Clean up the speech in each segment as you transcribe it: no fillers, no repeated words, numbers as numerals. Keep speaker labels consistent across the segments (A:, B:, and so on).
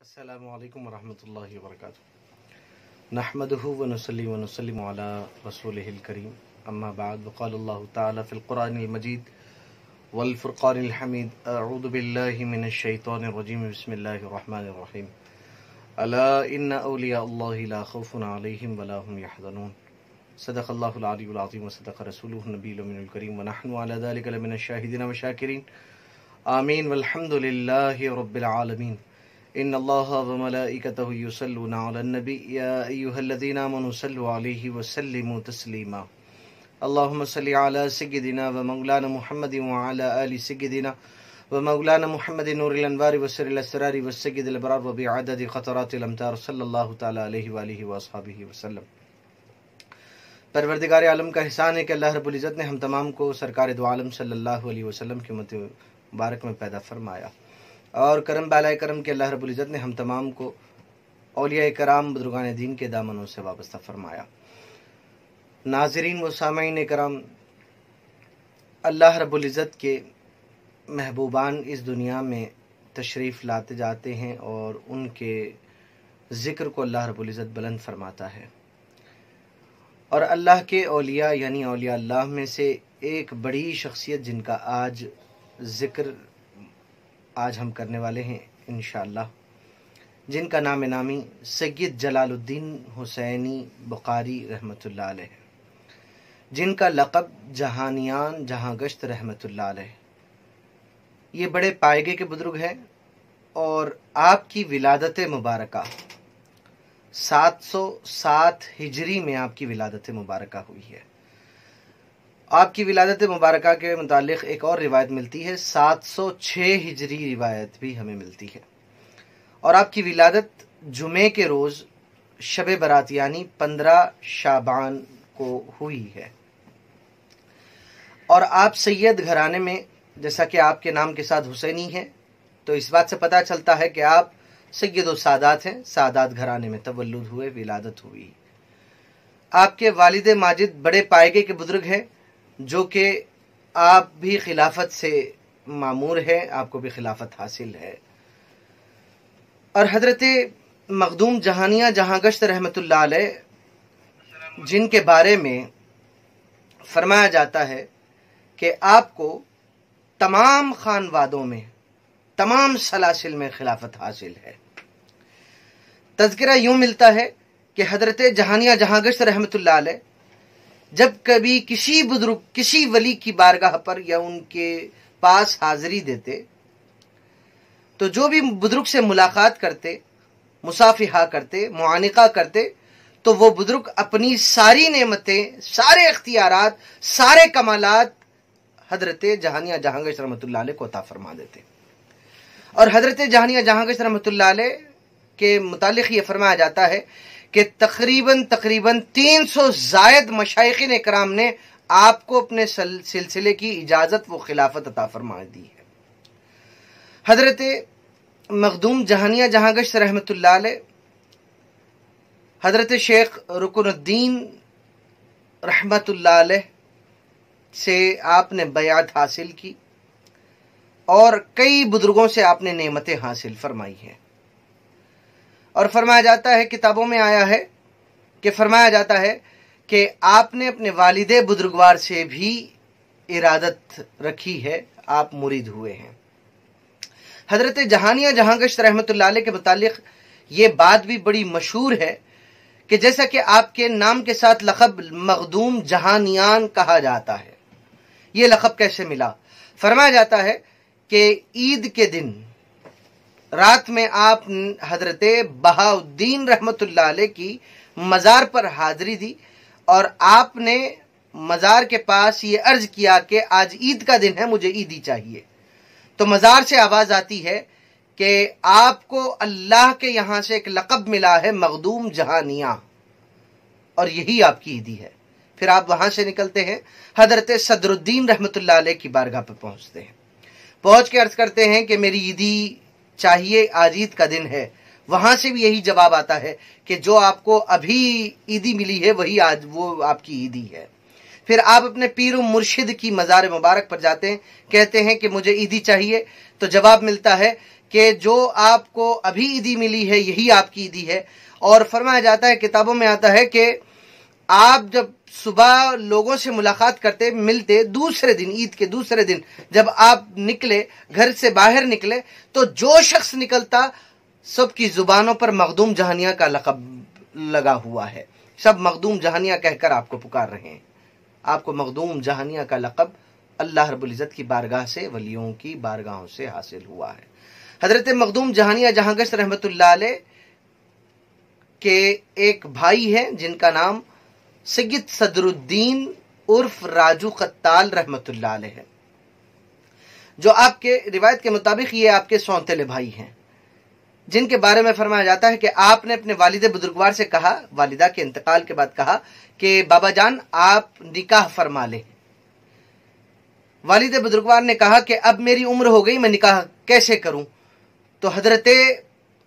A: السلام علیکم ورحمۃ اللہ وبرکاتہ نحمده ونصلی ونسلم علی رسولہ الکریم اما بعد وقال اللہ تعالی فی القرآن المجید والفرقان الحمید اعوذ باللہ من الشیطان الرجیم بسم اللہ الرحمن الرحیم الا ان اولیاء اللہ لا خوف علیہم ولا هم یحزنون صدق اللہ العلی العظیم وصدق رسولہ النبی الامین الکریم ونحن علی ذلک لمن الشاہدین والشاکرین آمین والحمد للہ رب العالمین ان اللہ وملائکتہ یصلون علی النبی یا ایہا الذین آمنوا صلوا علیہ وسلموا تسلیما اللہم صلی علی سیدنا و مولانا محمد وعلی آل سیدنا و مولانا محمد نور الانوار وسر الاسرار والسید الابرار وبعدد خطرات الامتار صلی اللہ تعالی علیہ وآلہ واصحابہ وسلم۔ پروردگار عالم کا احسان ہے کہ اللہ رب العزت نے ہم تمام کو سرکار دو عالم صلی اللہ علیہ وسلم کی امت مبارک میں پیدا فرمایا، اور کرم بالائے کرم کہ اللہ رب العزت نے ہم تمام کو اولیاء کرام بزرگان دین کے دامنوں سے وابستہ فرمایا۔ ناظرین و سامعین کرام، اللہ رب العزت کے محبوبان اس دنیا میں تشریف لاتے جاتے ہیں اور ان کے ذکر کو اللہ رب العزت بلند فرماتا ہے، اور اللہ کے اولیاء یعنی اولیاء اللہ میں سے ایک بڑی شخصیت جن کا آج ذکر ہم کرنے والے ہیں انشاءاللہ، جن کا نام نامی سید جلال الدین حسینی بخاری رحمۃ اللہ علیہ، جن کا لقب جہانیان جہاں گشت رحمۃ اللہ علیہ، یہ بڑے پائیگے کے بزرگ ہیں، اور آپ کی ولادت مبارکہ 707 ہجری میں آپ کی ولادت مبارکہ ہوئی ہے۔ آپ کی ولادت مبارکہ کے متعلق ایک اور روایت ملتی ہے، 706 ہجری روایت بھی ہمیں ملتی ہے، اور آپ کی ولادت جمعے کے روز شب برات یعنی 15 شعبان کو ہوئی ہے، اور آپ سید گھرانے میں، جیسا کہ آپ کے نام کے ساتھ حسینی ہے تو اس بات سے پتہ چلتا ہے کہ آپ سید و سادات ہیں، سادات گھرانے میں تولد ہوئے، ولادت ہوئی۔ آپ کے والد ماجد بڑے پائیگے کے بزرگ ہیں، جو کہ آپ بھی خلافت سے مامور ہے، آپ کو بھی خلافت حاصل ہے، اور حضرت مخدوم جہانیہ جہاں گشت رحمۃ اللہ علیہ، جن کے بارے میں فرمایا جاتا ہے کہ آپ کو تمام خانوادوں میں، تمام سلاسل میں خلافت حاصل ہے۔ تذکرہ یوں ملتا ہے کہ حضرت جہانیہ جہاں گشت رحمۃ اللہ علیہ جب کبھی کسی بزرگ، کسی ولی کی بارگاہ پر یا ان کے پاس حاضری دیتے تو جو بھی بزرگ سے ملاقات کرتے، مصافحہ کرتے، معانقہ کرتے، تو وہ بزرگ اپنی ساری نعمتیں، سارے اختیارات، سارے کمالات حضرت جہانیہ جہاں گشت رحمۃ اللہ علیہ کو عطا فرما دیتے۔ اور حضرت جہانیہ جہاں گشت رحمۃ اللہ علیہ کے متعلق یہ فرمایا جاتا ہے کہ تقریباً 300 زائد مشائخین اکرام نے آپ کو اپنے سلسلے کی اجازت و خلافت عطا فرما دی ہے۔ حضرت مخدوم جہانیہ جہاں گشت رحمۃ اللہ علیہ حضرت شیخ رکن الدین رحمۃ اللہ علیہ سے آپ نے بیعت حاصل کی، اور کئی بزرگوں سے آپ نے نعمتیں حاصل فرمائی ہیں، اور فرمایا جاتا ہے، کتابوں میں آیا ہے کہ فرمایا جاتا ہے کہ آپ نے اپنے والد بزرگوار سے بھی ارادت رکھی ہے، آپ مرید ہوئے ہیں۔ حضرت جہانیہ جہاں گشت رحمۃ اللہ علیہ کے متعلق یہ بات بھی بڑی مشہور ہے کہ جیسا کہ آپ کے نام کے ساتھ لقب مخدوم جہانیان کہا جاتا ہے، یہ لقب کیسے ملا؟ فرمایا جاتا ہے کہ عید کے دن رات میں آپ حضرت بہاؤالدین رحمۃ اللہ علیہ کی مزار پر حاضری دی، اور آپ نے مزار کے پاس یہ عرض کیا کہ آج عید کا دن ہے، مجھے عیدی چاہیے۔ تو مزار سے آواز آتی ہے کہ آپ کو اللہ کے یہاں سے ایک لقب ملا ہے مخدوم جہانیہ، اور یہی آپ کی عیدی ہے۔ پھر آپ وہاں سے نکلتے ہیں، حضرت صدر الدین رحمۃ اللہ علیہ کی بارگاہ پر پہنچتے ہیں، پہنچ کے عرض کرتے ہیں کہ میری عیدی چاہیے، آج عید کا دن ہے۔ وہاں سے بھی یہی جواب آتا ہے کہ جو آپ کو ابھی عیدی ملی ہے وہی آج وہ آپ کی عیدی ہے۔ پھر آپ اپنے پیر و مرشد کی مزار مبارک پر جاتے ہیں، کہتے ہیں کہ مجھے عیدی چاہیے، تو جواب ملتا ہے کہ جو آپ کو ابھی عیدی ملی ہے یہی آپ کی عیدی ہے. اور فرمایا جاتا ہے، کتابوں میں آتا ہے کہ آپ جب صبح لوگوں سے ملاقات کرتے ملتے، دوسرے دن، عید کے دوسرے دن جب آپ نکلے، گھر سے باہر نکلے، تو جو شخص نکلتا سب کی زبانوں پر مخدوم جہانیہ کا لقب لگا ہوا ہے. سب مخدوم جہانیہ کہہ کر آپ کو پکار رہے ہیں. آپ کو مخدوم جہانیہ کا لقب اللہ رب العزت کی بارگاہ سے، ولیوں کی بارگاہوں سے حاصل ہوا ہے. حضرت مخدوم جہانیہ جہاں گشت رحمت اللہ علیہ کے ایک بھائی ہیں جن کا نام سید صدر الدین عرف راجو قتال رحمت اللہ علیہ ہے، جو آپ کے روایت کے مطابق یہ آپ کے سونتلے بھائی ہیں، جن کے بارے میں فرمایا جاتا ہے کہ آپ نے اپنے والد بزرگوار سے کہا، والدہ کے انتقال کے بعد کہا کہ بابا جان آپ نکاح فرما لیں. والد بزرگوار نے کہا کہ اب میری عمر ہو گئی، میں نکاح کیسے کروں؟ تو حضرت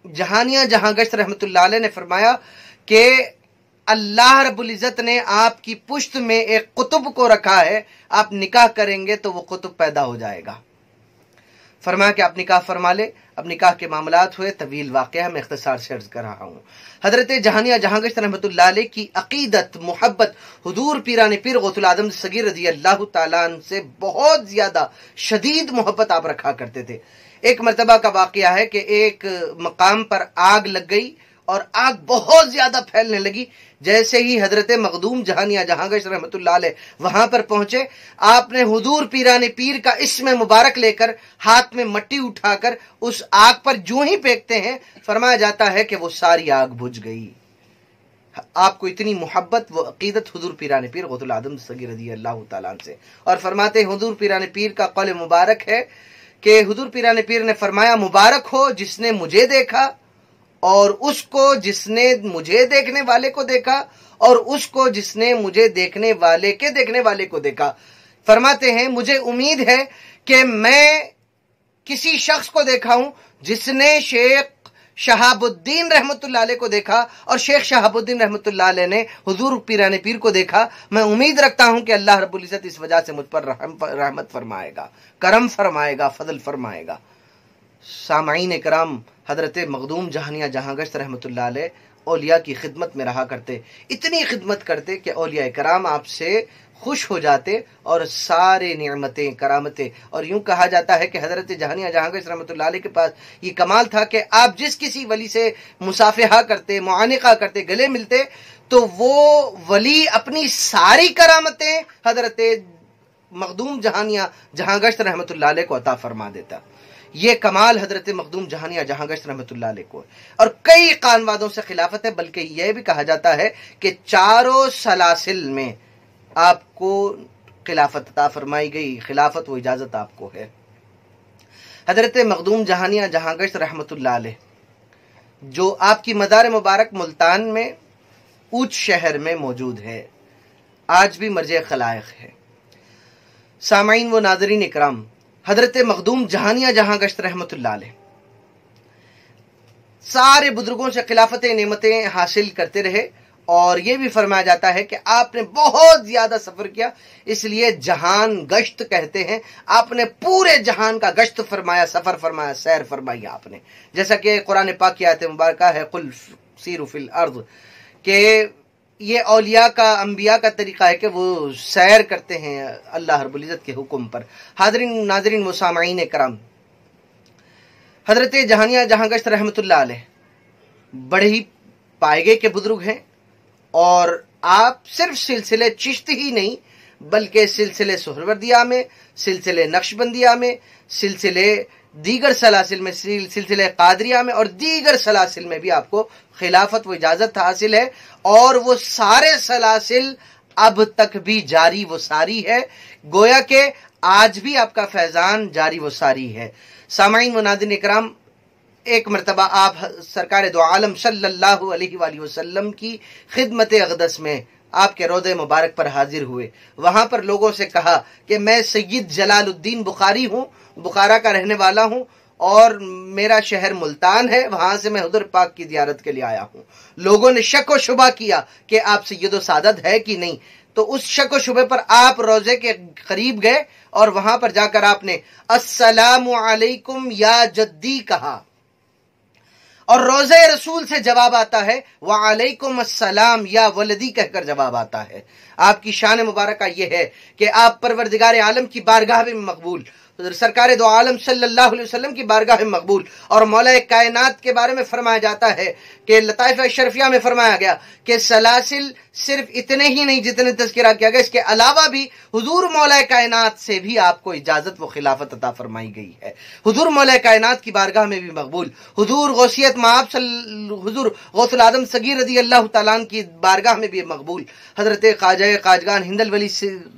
A: جہانیہ جہاں گشت رحمت اللہ علیہ نے فرمایا کہ اللہ رب العزت نے آپ کی پشت میں ایک قطب کو رکھا ہے، آپ نکاح کریں گے تو وہ قطب پیدا ہو جائے گا. فرمایا کہ آپ نکاح فرما لے. اب نکاح کے معاملات ہوئے، طویل واقعہ میں اختصار سے عرض کر رہا ہوں. حضرت جہانیہ جہاں گشت رحمت اللہ علیہ کی عقیدت، محبت حضور پیران پیر غوث العظم صغیر رضی اللہ تعالیٰ عنہ سے بہت زیادہ شدید محبت آپ رکھا کرتے تھے. ایک مرتبہ کا واقعہ ہے کہ ایک مقام پر آگ لگ گئی اور آگ بہت زیادہ پھیلنے لگی. جیسے ہی حضرت مخدوم جہانیہ جہاں گشت رحمت اللہ علیہ وہاں پر پہنچے، آپ نے حضور پیران پیر کا اسم مبارک لے کر ہاتھ میں مٹی اٹھا کر اس آگ پر جو ہی پھینکتے ہیں، فرمایا جاتا ہے کہ وہ ساری آگ بجھ گئی. آپ کو اتنی محبت و عقیدت حضور پیران پیر غوث العظم صغیر رضی اللہ تعالیٰ عنہ سے. اور فرماتے ہیں حضور پیران پیر کا قول مبارک ہے کہ حضور پیران پیر نے فرمایا مبارک ہو جس نے مجھے دیکھا، اور اس کو جس نے مجھے دیکھنے والے کو دیکھا، اور اس کو جس نے مجھے دیکھنے والے کے دیکھنے والے کو دیکھا. فرماتے ہیں مجھے امید ہے کہ میں کسی شخص کو دیکھا ہوں جس نے شیخ شہاب الدین رحمت اللہ علیہ کو دیکھا، اور شیخ شہاب الدین رحمت اللہ علیہ نے حضور پیران پیر کو دیکھا. میں امید رکھتا ہوں کہ اللہ رب العزت اس وجہ سے مجھ پر رحمت فرمائے گا، کرم فرمائے گا، فضل فرمائے گا. سامعین کرام، حضرت مخدوم جہانیہ جہاں گشت رحمت اللہ علیہ اولیاء کی خدمت میں رہا کرتے. اتنی خدمت کرتے کہ اولیاء کرام آپ سے خوش ہو جاتے اور سارے نعمتیں، کرامتیں. اور یوں کہا جاتا ہے کہ حضرت جہانیہ جہاں گشت رحمت اللہ علیہ کے پاس یہ کمال تھا کہ آپ جس کسی ولی سے مصافحہ کرتے، معانقہ کرتے، گلے ملتے، تو وہ ولی اپنی ساری کرامتیں حضرت مخدوم جہانیہ جہاں گشت رحمت اللہ علیہ کو عطا فرما دیتا. یہ کمال حضرت مخدوم جہانیہ جہاں گشت رحمت اللہ علیہ کو ہے. اور کئی قانوادوں سے خلافت ہے، بلکہ یہ بھی کہا جاتا ہے کہ چاروں سلاسل میں آپ کو خلافت عطا فرمائی گئی، خلافت و اجازت آپ کو ہے. حضرت مخدوم جہانیہ جہاں گشت رحمت اللہ علیہ جو آپ کی مزار مبارک ملتان میں اوچ شہر میں موجود ہے، آج بھی مرجع خلائق ہے. سامعین و ناظرین اکرام، حضرت مخدوم جہانیہ جہاں گشت رحمت اللہ علیہ سارے بزرگوں سے خلافت نعمتیں حاصل کرتے رہے. اور یہ بھی فرمایا جاتا ہے کہ آپ نے بہت زیادہ سفر کیا، اس لیے جہان گشت کہتے ہیں. آپ نے پورے جہان کا گشت فرمایا، سفر فرمایا، سیر فرمائی آپ نے. جیسا کہ قرآن پاک کی آیت مبارکہ ہے قل سیروا فی الارض، کہ یہ اولیاء کا، انبیاء کا طریقہ ہے کہ وہ سیر کرتے ہیں اللہ رب العزت کے حکم پر. حاضرین ناظرین و سامعین کرام، حضرت جہانیہ جہاں گشت رحمت اللہ علیہ بڑے ہی پائے کے بزرگ ہیں. اور آپ صرف سلسلے چشت ہی نہیں بلکہ سلسلے سہروردیہ میں، سلسلے نقشبندیہ میں، سلسلے دیگر سلاسل میں، سلسلے قادریہ میں اور دیگر سلاسل میں بھی آپ کو خلافت و اجازت حاصل ہے. اور وہ سارے سلاسل اب تک بھی جاری و ساری ہے، گویا کہ آج بھی آپ کا فیضان جاری و ساری ہے. سامعین و ناظرین اکرام، ایک مرتبہ آپ سرکار دو عالم صلی اللہ علیہ وآلہ وسلم کی خدمت اقدس میں آپ کے روضہ مبارک پر حاضر ہوئے. وہاں پر لوگوں سے کہا کہ میں سید جلال الدین بخاری ہوں، بخارا کا رہنے والا ہوں، اور میرا شہر ملتان ہے، وہاں سے میں حضور پاک کی زیارت کے لیے آیا ہوں۔ لوگوں نے شک و شبہ کیا کہ آپ سید و سعادت ہے کہ نہیں، تو اس شک و شبے پر آپ روضے کے قریب گئے اور وہاں پر جا کر آپ نے السلام علیکم یا جدی کہا، اور روضہ رسول سے جواب آتا ہے وعلیکم السلام یا ولدی کہہ کر جواب آتا ہے۔ آپ کی شان مبارکہ یہ ہے کہ آپ پروردگار عالم کی بارگاہ میں مقبول، سرکار دو عالم صلی اللہ علیہ وسلم کی بارگاہ میں مقبول، اور مولا کائنات کے بارے میں فرمایا جاتا ہے کہ لطائف اشرفیہ میں فرمایا گیا کہ سلاسل صرف اتنے ہی نہیں جتنے تذکرہ کیا گیا، اس کے علاوہ بھی حضور مولا کائنات سے بھی آپ کو اجازت و خلافت عطا فرمائی گئی ہے۔ حضور مولا کائنات کی بارگاہ میں بھی مقبول، حضور غوثیت مآب حضور غوث العظم صغیر رضی اللہ تعالیٰ عنہ کی بارگاہ میں بھی مقبول، حضرت خواجہ خواجگان ہند الولی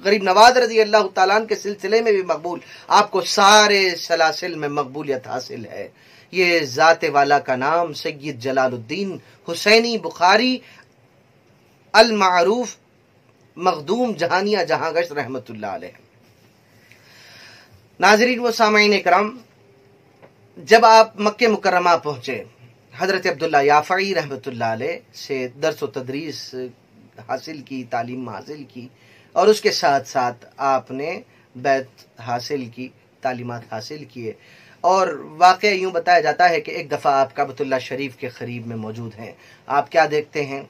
A: غریب نواز رضی اللہ تعالیٰ عنہ کے سلسلے میں بھی مقبول، آپ کو سارے سلاسل میں مقبولیت حاصل ہے۔ یہ ذات والا کا نام سید جلال الدین حسینی بخاری المعروف مخدوم جہانیہ جہاں گشت رحمت اللہ علیہ۔ ناظرین و سامعین اکرام، جب آپ مکہ مکرمہ پہنچے، حضرت عبداللہ یافعی رحمت اللہ علیہ سے درس و تدریس حاصل کی، تعلیم حاصل کی، اور اس کے ساتھ ساتھ آپ نے بیت حاصل کی، تعلیمات حاصل کیے، اور واقعہ یوں بتایا جاتا ہے کہ ایک دفعہ آپ کعبۃ اللہ شریف کے قریب میں موجود ہیں۔ آپ کیا دیکھتے ہیں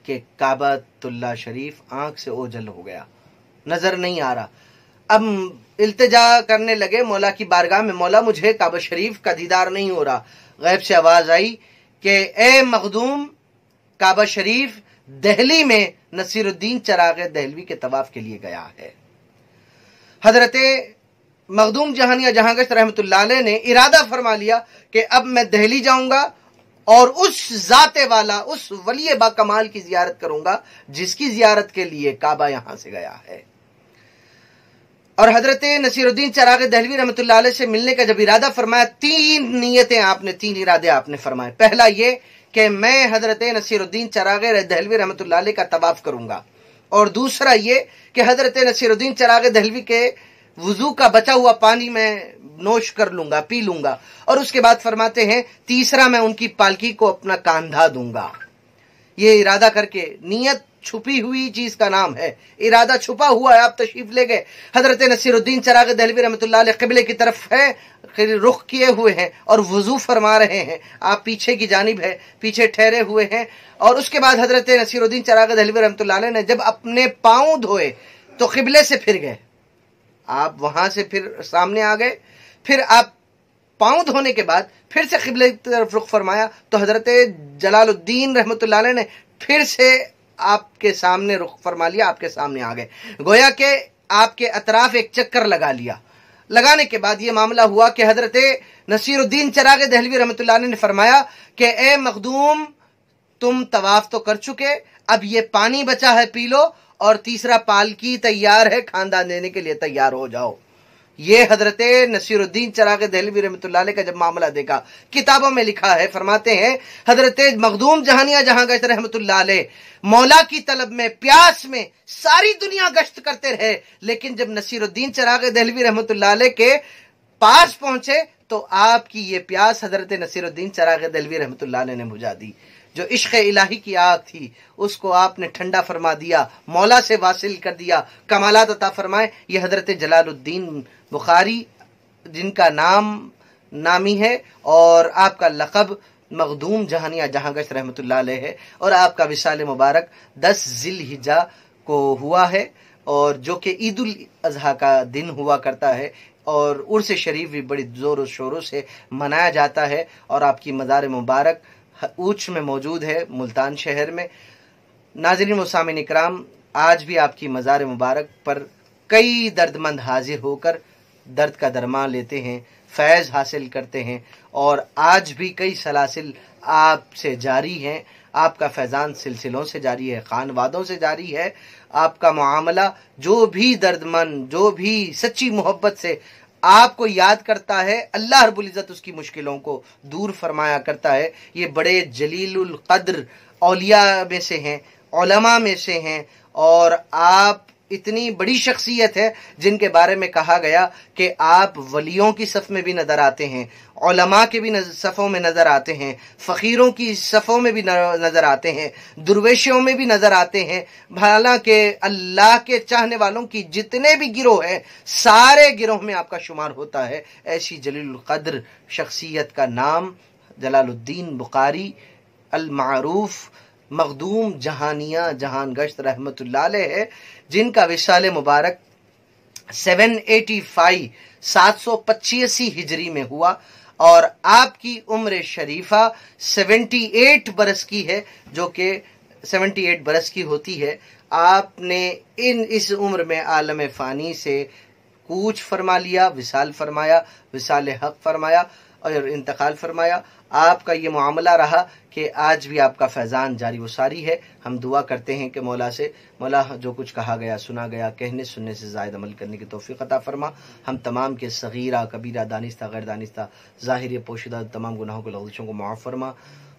A: کہ کعبۃ اللہ شریف آنکھ سے اوجھل ہو گیا، نظر نہیں آ رہا۔ اب التجا کرنے لگے مولا کی بارگاہ میں، مولا مجھے کعبہ شریف کا دیدار نہیں ہو رہا۔ غیب سے آواز آئی کہ اے مخدوم، کعبہ شریف دہلی میں نصیر الدین چراغ دہلوی کے طواف کے لیے گیا ہے۔ حضرت مخدوم جہانیہ جہاں گشت رحمت اللہ علیہ نے ارادہ فرما لیا کہ اب میں دہلی جاؤں گا اور اس ذات والا، اس ولی با کمال کی زیارت کروں گا جس کی زیارت کے لیے کعبہ یہاں سے گیا ہے۔ اور حضرت نصیر الدین چراغ دہلوی رحمت اللہ علیہ سے ملنے کا جب ارادہ فرمایا، تین ارادے آپ نے فرمائے۔ پہلا یہ کہ میں حضرت نصیر الدین چراغ دہلوی رحمت اللہ علیہ کا طواف کروں گا، اور دوسرا یہ کہ حضرت نصیر الدین چراغ دہلوی کے وضو کا بچا ہوا پانی میں نوش کر لوں گا، پی لوں گا، اور اس کے بعد فرماتے ہیں تیسرا میں ان کی پالکی کو اپنا کاندھا دوں گا۔ یہ ارادہ کر کے، نیت چھپی ہوئی چیز کا نام ہے، ارادہ چھپا ہوا ہے، آپ تشریف لے گئے۔ حضرت نصیر الدین چراغ دہلوی رحمۃ اللہ علیہ قبلے کی طرف ہے، رخ کیے ہوئے ہیں اور وضو فرما رہے ہیں، آپ پیچھے کی جانب ہے، پیچھے ٹھہرے ہوئے ہیں۔ اور اس کے بعد حضرت نصیر الدین چراغ دہلوی رحمۃ اللہ علیہ نے جب اپنے پاؤں دھوئے تو قبلے سے پھر گئے، آپ وہاں سے پھر سامنے آ گئے، پھر آپ پاؤں دھونے کے بعد پھر سے قبلے کی طرف رخ فرمایا تو حضرت جلال الدین رحمۃ اللہ علیہ نے پھر سے آپ کے سامنے رخ فرما لیا، آپ کے سامنے آ گئے، گویا کہ آپ کے اطراف ایک چکر لگا لیا۔ لگانے کے بعد یہ معاملہ ہوا کہ حضرت نصیر الدین چراغ دہلوی رحمۃ اللہ علیہ نے فرمایا کہ اے مخدوم، تم طواف تو کر چکے، اب یہ پانی بچا ہے پی لو، اور تیسرا پالکی تیار ہے، خاندان دینے کے لیے تیار ہو جاؤ۔ یہ حضرت نصیر الدین چراغ دہلوی رحمۃ اللہ علیہ کا جب معاملہ دیکھا، کتابوں میں لکھا ہے، فرماتے ہیں حضرت مخدوم جہانیہ جہاں گشت رحمۃ اللہ علیہ مولا کی طلب میں، پیاس میں ساری دنیا گشت کرتے رہے، لیکن جب نصیر الدین چراغ دہلوی رحمۃ اللہ علیہ کے پاس پہنچے تو آپ کی یہ پیاس حضرت نصیر الدین چراغ دہلوی رحمۃ اللہ علیہ نے بجھا دی۔ جو عشق الہی کی آگ تھی اس کو آپ نے ٹھنڈا فرما دیا، مولا سے واصل کر دیا، کمالات عطا فرمائے۔ یہ حضرت جلال الدین بخاری، جن کا نام نامی ہے اور آپ کا لقب مخدوم جہانیہ جہاں گشت رحمۃ اللہ علیہ ہے، اور آپ کا وصال مبارک 10 ذی الحجہ کو ہوا ہے، اور جو کہ عید الاضحیٰ کا دن ہوا کرتا ہے، اور عرس شریف بھی بڑی زور و شوروں سے منایا جاتا ہے، اور آپ کی مزار مبارک اوچ میں موجود ہے، ملتان شہر میں۔ ناظرین و سامعین اکرام، آج بھی آپ کی مزار مبارک پر کئی درد مند حاضر ہو کر درد کا درمان لیتے ہیں، فیض حاصل کرتے ہیں، اور آج بھی کئی سلاسل آپ سے جاری ہیں، آپ کا فیضان سلسلوں سے جاری ہے، خانوادوں سے جاری ہے۔ آپ کا معاملہ جو بھی درد مند، جو بھی سچی محبت سے آپ کو یاد کرتا ہے، اللہ رب العزت اس کی مشکلوں کو دور فرمایا کرتا ہے۔ یہ بڑے جلیل القدر اولیاء میں سے ہیں، علماء میں سے ہیں، اور آپ اتنی بڑی شخصیت ہے جن کے بارے میں کہا گیا کہ آپ ولیوں کی صف میں بھی نظر آتے ہیں، علماء کے بھی صفوں میں نظر آتے ہیں، فقیروں کی صفوں میں بھی نظر آتے ہیں، درویشوں میں بھی نظر آتے ہیں، حالانکہ اللہ کے چاہنے والوں کی جتنے بھی گروہ ہیں سارے گروہ میں آپ کا شمار ہوتا ہے۔ ایسی جلیل القدر شخصیت کا نام جلال الدین بخاری المعروف مخدوم جہانیہ جہان گشت رحمت اللہ علیہ ہے، جن کا وصال مبارک 785 ہجری میں ہوا، اور آپ کی عمر شریفہ 78 برس کی ہے، جو کہ 78 برس کی ہوتی ہے۔ آپ نے اس عمر میں عالم فانی سے کوچ فرما لیا، وصال فرمایا، وصال حق فرمایا اور انتقال فرمایا۔ آپ کا یہ معاملہ رہا کہ آج بھی آپ کا فیضان جاری و ساری ہے۔ ہم دعا کرتے ہیں کہ مولا سے، مولا جو کچھ کہا گیا سنا گیا کہنے سننے سے زائد عمل کرنے کی توفیق عطا فرما۔ ہم تمام کے صغیرہ کبیرہ دانستہ غیر دانستہ ظاہری پوشیدہ تمام گناہوں کو لغزشوں کو معاف فرما۔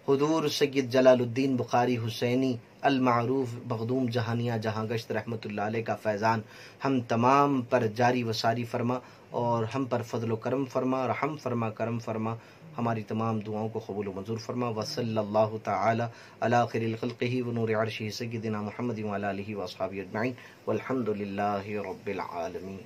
A: حضور سید جلال الدین بخاری حسینی المعروف مخدوم جہانیہ جہاں گشت رحمت اللہ علیہ کا فیضان ہم تمام پر جاری و ساری فرما، اور ہم پر فضل و کرم فرما، رحم فرما، کرم فرما، ہماری تمام دعاؤں کو قبول و منظور فرما۔ وصلی اللہ تعالی علی خیر خلقہ ونور عرشہ سیدنا محمد وعلی آلہ واصحابہ اجمعین والحمد للہ رب العالمین۔